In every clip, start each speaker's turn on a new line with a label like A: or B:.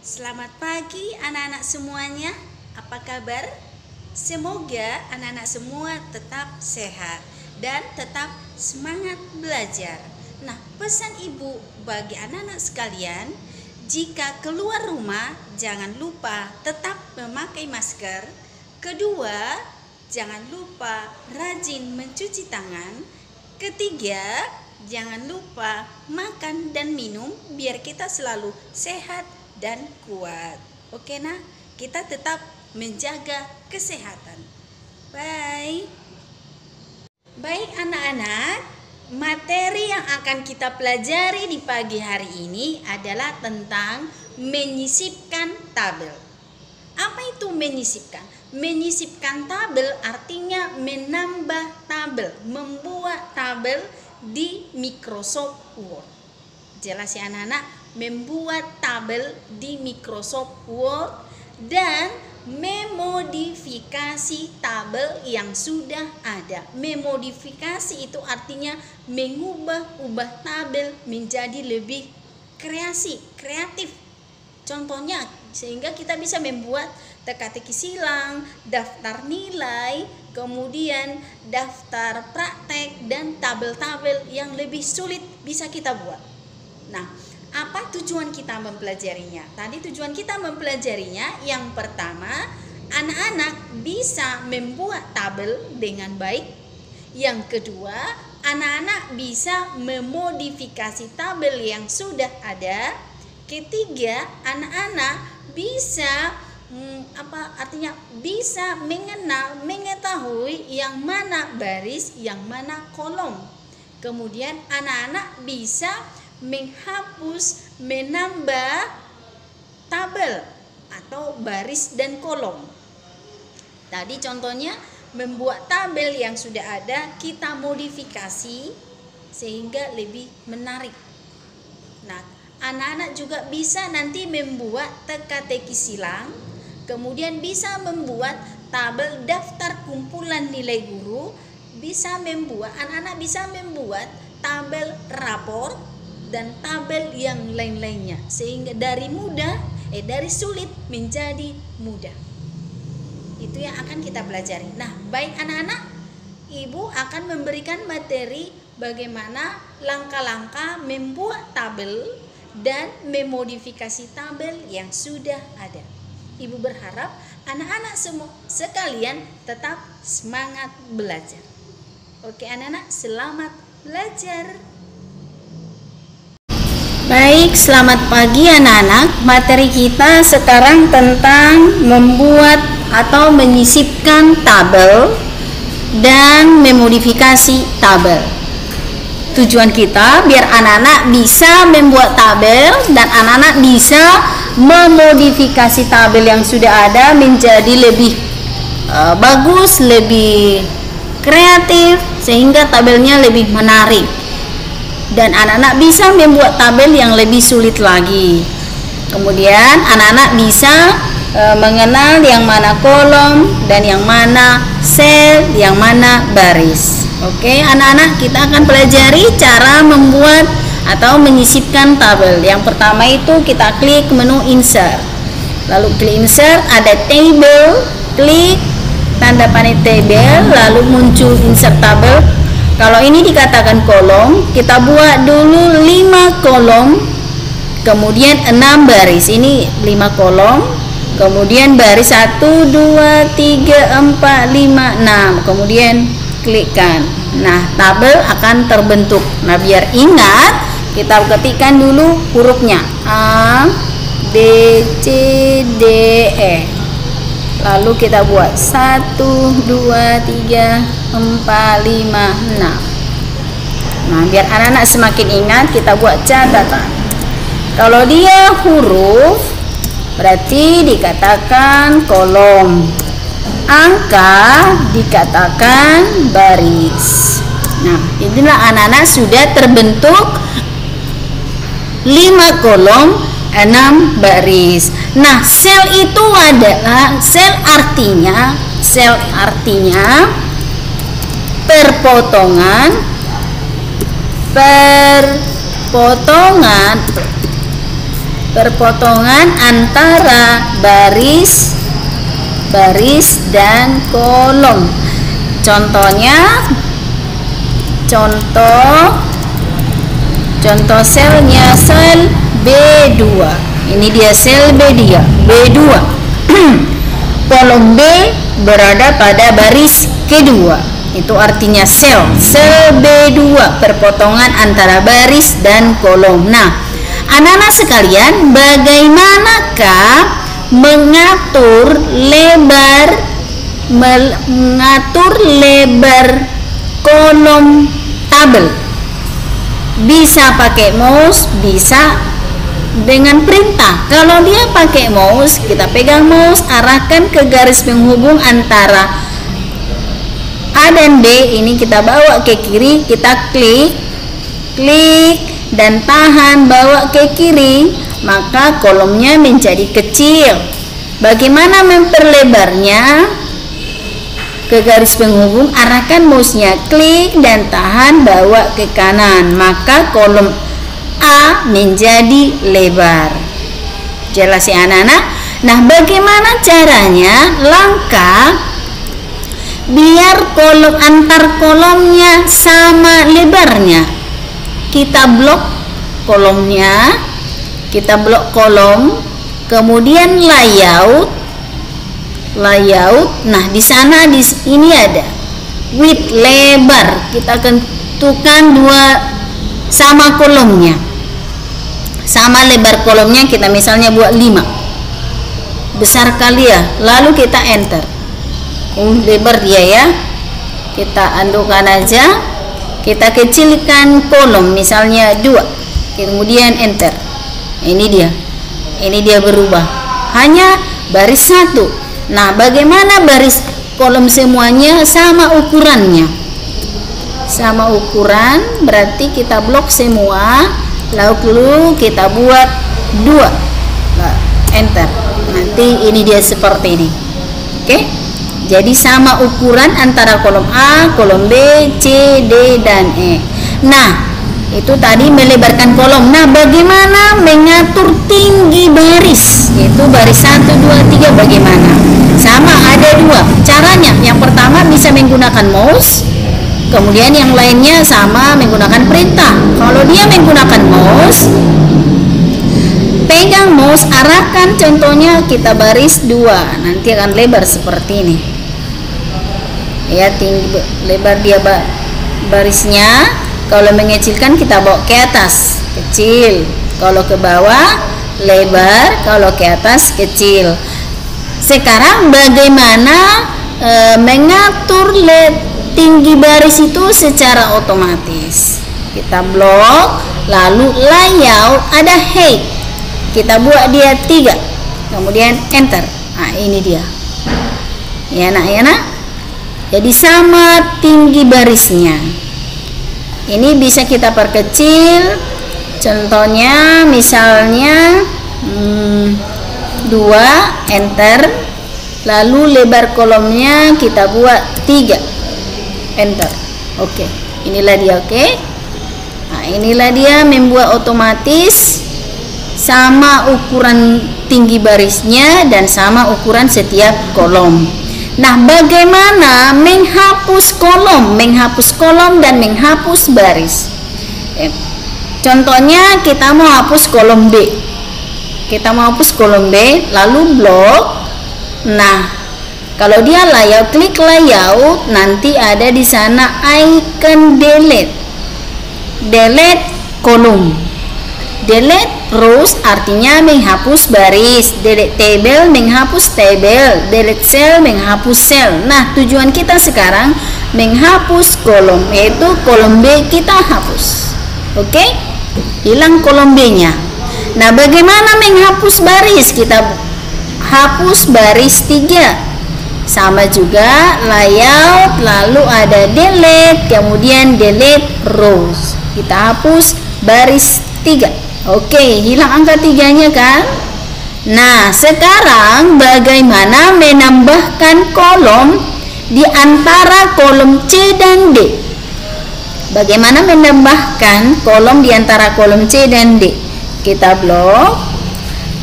A: Selamat pagi anak-anak semuanya. Apa kabar? Semoga anak-anak semua tetap sehat dan tetap semangat belajar. Nah, pesan ibu bagi anak-anak sekalian, jika keluar rumah jangan lupa tetap memakai masker. Kedua, jangan lupa rajin mencuci tangan. Ketiga, jangan lupa makan dan minum biar kita selalu sehat dan kuat. Oke nah, kita tetap menjaga kesehatan. Bye. Baik anak-anak, materi yang akan kita pelajari di pagi hari ini adalah tentang menyisipkan tabel. Apa itu menyisipkan? Menyisipkan tabel artinya menambah tabel, membuat tabel di Microsoft Word. Jelas ya anak-anak? Membuat tabel di Microsoft Word dan memodifikasi tabel yang sudah ada. Memodifikasi itu artinya mengubah-ubah tabel menjadi lebih kreatif. Contohnya, sehingga kita bisa membuat teka-teki silang, daftar nilai, kemudian daftar praktek dan tabel-tabel yang lebih sulit bisa kita buat. Nah, apa tujuan kita mempelajarinya? Tadi tujuan kita mempelajarinya yang pertama, anak-anak bisa membuat tabel dengan baik. Yang kedua, anak-anak bisa memodifikasi tabel yang sudah ada. Ketiga, anak-anak bisa bisa mengenal, mengetahui yang mana baris, yang mana kolom. Kemudian anak-anak bisa menghapus, menambah tabel atau baris dan kolom. Tadi contohnya membuat tabel yang sudah ada kita modifikasi sehingga lebih menarik. Nah, anak-anak juga bisa nanti membuat teka-teki silang, kemudian bisa membuat tabel daftar kumpulan nilai guru, anak-anak bisa membuat tabel rapor dan tabel yang lain-lainnya, sehingga dari sulit menjadi mudah. Itu yang akan kita pelajari. Nah, baik anak-anak, ibu akan memberikan materi bagaimana langkah-langkah membuat tabel dan memodifikasi tabel yang sudah ada. Ibu berharap anak-anak semua sekalian tetap semangat belajar. Oke anak-anak, selamat belajar. Baik, selamat pagi anak-anak. Materi kita sekarang tentang membuat atau menyisipkan tabel dan memodifikasi tabel. Tujuan kita biar anak-anak bisa membuat tabel dan anak-anak bisa memodifikasi tabel yang sudah ada menjadi lebih bagus, lebih kreatif, sehingga tabelnya lebih menarik. Dan anak-anak bisa membuat tabel yang lebih sulit lagi. Kemudian anak-anak bisa mengenal yang mana kolom dan yang mana sel, yang mana baris. Oke, anak-anak, kita akan pelajari cara membuat atau menyisipkan tabel. Yang pertama itu kita klik menu insert. Lalu klik insert, ada table, klik tanda panah table, lalu muncul insert tabel. Kalau ini dikatakan kolom, kita buat dulu 5 kolom, kemudian 6 baris. Ini 5 kolom, kemudian baris 1, 2, 3, 4, 5, 6. Kemudian klikkan. Nah, tabel akan terbentuk. Nah, biar ingat, kita ketikkan dulu hurufnya A, B, C, D, E. Lalu kita buat 1, 2, 3, 4, 5, 6. Nah, biar anak-anak semakin ingat, kita buat catatan. Kalau dia huruf, berarti dikatakan kolom. Angka dikatakan baris. Nah, inilah anak-anak sudah terbentuk 5 kolom, 6 baris. Nah, sel itu adalah sel artinya perpotongan antara baris dan kolom. Contohnya, contoh selnya sel B2. Ini dia sel B2. Kolom B berada pada baris kedua. Itu artinya sel B2, perpotongan antara baris dan kolom. Nah, anak-anak sekalian, bagaimanakah mengatur lebar kolom tabel? Bisa pakai mouse, bisa dengan perintah. Kalau dia pakai mouse, kita pegang mouse, arahkan ke garis penghubung antara A dan B. Ini kita bawa ke kiri, kita klik dan tahan, bawa ke kiri, maka kolomnya menjadi kecil. Bagaimana memperlebarnya? Ke garis penghubung, arahkan mouse-nya, klik dan tahan, bawa ke kanan, maka kolom A menjadi lebar. Jelas ya anak-anak? Nah, bagaimana caranya? Langkah biar kolom antar kolomnya sama lebarnya. Kita blok kolomnya, kita blok kolom, kemudian layout. Nah, di sana ini ada width, lebar. Kita tentukan sama kolomnya, sama lebar kolomnya. Kita misalnya buat 5, besar kali ya. Lalu kita enter. Lebar dia ya. Kita andukan aja. Kita kecilkan kolom, misalnya 2. Kemudian enter. Ini dia berubah. Hanya baris 1. Nah, bagaimana baris kolom semuanya sama ukurannya? Sama ukuran, berarti kita blok semua, lalu kita buat 2. Nah, enter. Nanti ini dia seperti ini. Oke? Jadi sama ukuran antara kolom A, kolom B, C, D, dan E. Nah, itu tadi melebarkan kolom. Nah, bagaimana mengatur tinggi baris? Yaitu baris 1, 2, 3 bagaimana? Sama, ada 2 caranya. Yang pertama bisa menggunakan mouse, kemudian yang lainnya sama menggunakan perintah. Kalau dia menggunakan mouse, pegang mouse, arahkan, contohnya kita baris 2, nanti akan lebar seperti ini ya, tinggi lebar dia barisnya. Kalau mengecilkan kita bawa ke atas, kecil. Kalau ke bawah lebar, kalau ke atas kecil. Sekarang bagaimana mengatur tinggi baris itu secara otomatis? Kita blok, lalu layout, ada height, kita buat dia 3, kemudian enter. Nah, ini dia ya nak. Jadi sama tinggi barisnya. Ini bisa kita perkecil. Contohnya misalnya 2, enter. Lalu lebar kolomnya kita buat 3, enter. Oke, inilah dia. Oke. Nah, inilah dia membuat otomatis sama ukuran tinggi barisnya dan sama ukuran setiap kolom. Nah, bagaimana menghapus kolom dan menghapus baris? Contohnya kita mau hapus kolom B. Lalu blok. Nah, kalau dia layout, klik layout, nanti ada di sana icon delete kolom. Delete rows artinya menghapus baris, delete table menghapus table, delete cell menghapus sel. Nah, tujuan kita sekarang menghapus kolom, yaitu kolom B kita hapus. Oke? Hilang kolom B-nya. Nah, bagaimana menghapus baris? Kita hapus baris 3. Sama juga layout, lalu ada delete, kemudian delete rows. Kita hapus baris 3. Oke, hilang angka 3-nya kan? Nah, sekarang bagaimana menambahkan kolom di antara kolom C dan D? Bagaimana menambahkan kolom di antara kolom C dan D? Kita blok,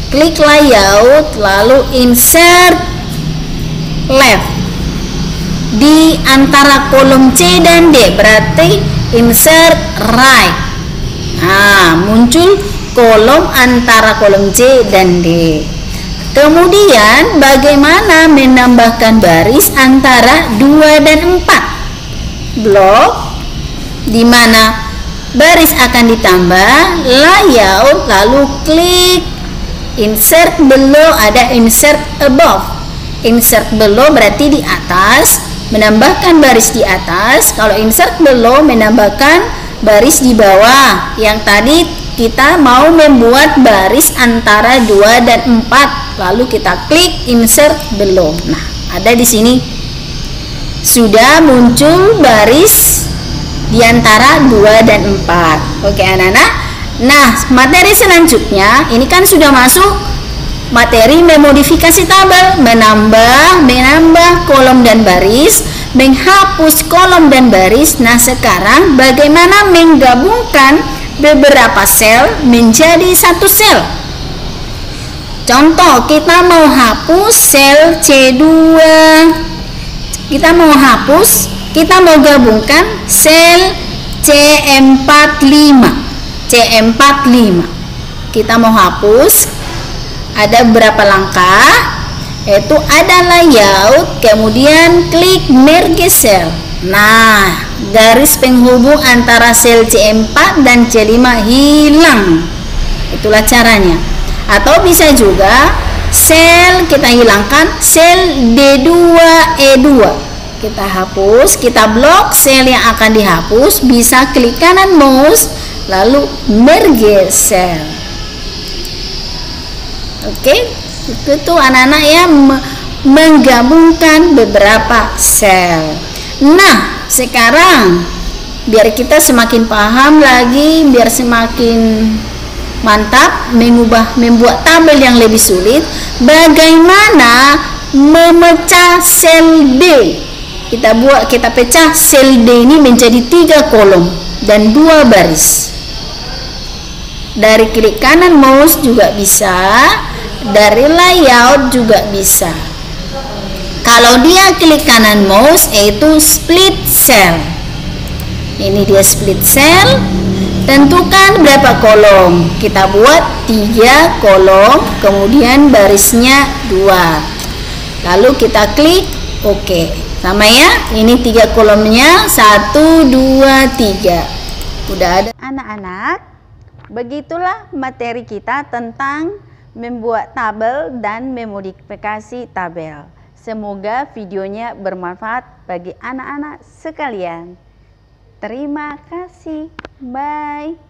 A: klik layout, lalu insert left di antara kolom C dan D, berarti insert right. Nah, muncul kolom antara kolom C dan D. Kemudian bagaimana menambahkan baris antara 2 dan 4? Blok di mana baris akan ditambah, layout, lalu klik insert below, ada insert above. Insert below berarti di atas, menambahkan baris di atas. Kalau insert below menambahkan baris di bawah. Yang tadi kita mau membuat baris antara 2 dan 4, lalu kita klik insert below. Nah, ada di sini sudah muncul baris di antara 2 dan 4. Oke anak-anak. Nah, materi selanjutnya ini kan sudah masuk materi memodifikasi tabel, menambah kolom dan baris, menghapus kolom dan baris. Nah, sekarang bagaimana menggabungkan beberapa sel menjadi satu sel? Contoh, kita mau hapus sel C2. Kita mau gabungkan sel C45. Kita mau hapus. Ada beberapa langkah, yaitu ada layout, kemudian klik merge cell. Nah, garis penghubung antara sel C4 dan C5 hilang. Itulah caranya. Atau bisa juga sel kita hilangkan, sel D2 E2 kita hapus, kita blok sel yang akan dihapus, bisa klik kanan mouse lalu merge cell. Oke, itu tuh anak-anak ya, menggabungkan beberapa sel. Nah, sekarang biar kita semakin paham lagi, biar semakin mantap membuat tabel yang lebih sulit, bagaimana memecah sel D. Kita pecah sel D ini menjadi 3 kolom dan 2 baris. Dari klik kanan mouse juga bisa, dari layout juga bisa. Kalau dia klik kanan mouse yaitu split cell. Ini dia split cell. Tentukan berapa kolom. Kita buat 3 kolom, kemudian barisnya 2. Lalu kita klik OK. Sama ya, ini 3 kolomnya, 1, 2, 3. Udah ada. Anak-anak, begitulah materi kita tentang membuat tabel dan memodifikasi tabel. Semoga videonya bermanfaat bagi anak-anak sekalian. Terima kasih. Bye.